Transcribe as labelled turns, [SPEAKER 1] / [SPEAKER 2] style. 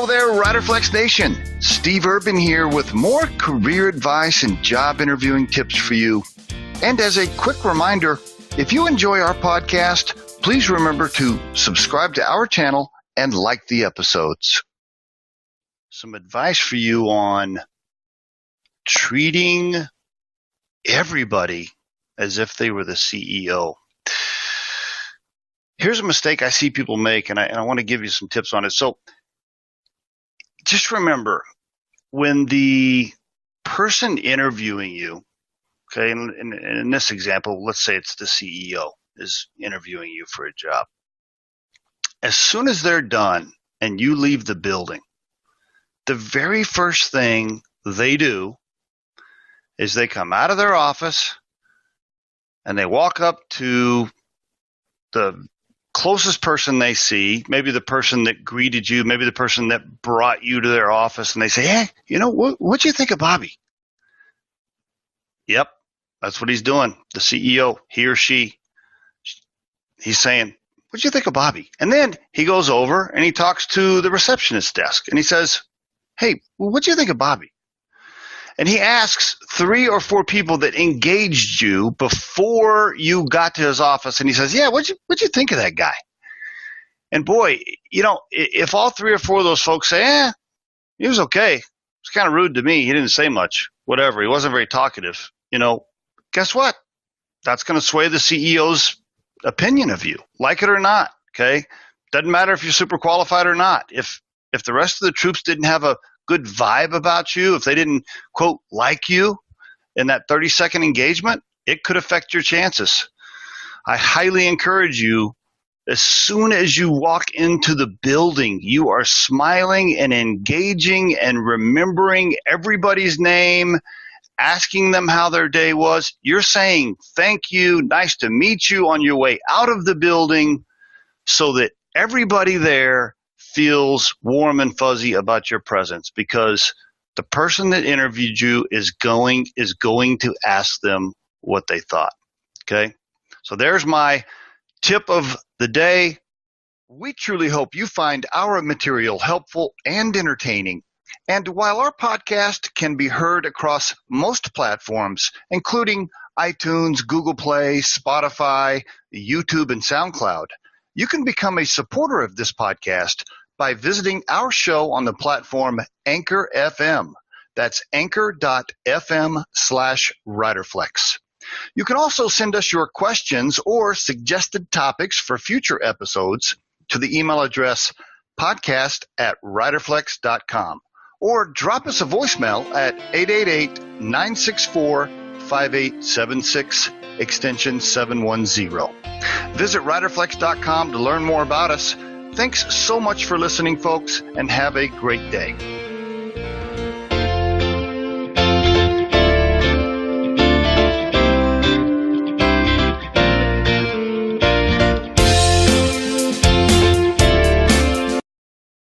[SPEAKER 1] Hello there, Riderflex Nation. Steve Urban here with more career advice and job interviewing tips for you. And as a quick reminder, if you enjoy our podcast, please remember to subscribe to our channel and like the episodes. Some advice for you on treating everybody as if they were the CEO. Here's a mistake I see people make, and I want to give you some tips on it. So just remember, when the person interviewing you, okay, and in this example, let's say it's the CEO is interviewing you for a job. As soon as they're done and you leave the building, the very first thing they do is they come out of their office and they walk up to the closest person they see, maybe the person that greeted you, maybe the person that brought you to their office, and they say, hey, what'd you think of Bobby? Yep, that's what he's doing. The CEO, he or she, he's saying, what'd you think of Bobby? And then he goes over and he talks to the receptionist desk and he says, hey, what'd you think of Bobby? And he asks 3 or 4 people that engaged you before you got to his office, and he says, yeah, what'd you think of that guy? And boy, if all 3 or 4 of those folks say, he was okay. It's kind of rude to me. He didn't say much. Whatever. He wasn't very talkative. Guess what? That's going to sway the CEO's opinion of you, like it or not. Okay. Doesn't matter if you're super qualified or not. If the rest of the troops didn't have a good vibe about you, if they didn't, quote, like you in that 30-second engagement, it could affect your chances. I highly encourage you, as soon as you walk into the building, you are smiling and engaging and remembering everybody's name, asking them how their day was. You're saying thank you, nice to meet you on your way out of the building, so that everybody there feels warm and fuzzy about your presence, because the person that interviewed you is going to ask them what they thought. Okay? So there's my tip of the day. We truly hope you find our material helpful and entertaining. And while our podcast can be heard across most platforms, including iTunes, Google Play, Spotify, YouTube, and SoundCloud, you can become a supporter of this podcast by visiting our show on the platform Anchor FM. That's anchor.fm/Riderflex. You can also send us your questions or suggested topics for future episodes to the email address podcast@riderflex.com, or drop us a voicemail at 888-964-5876, extension 710. Visit riderflex.com to learn more about us. Thanks so much for listening, folks, and have a great day.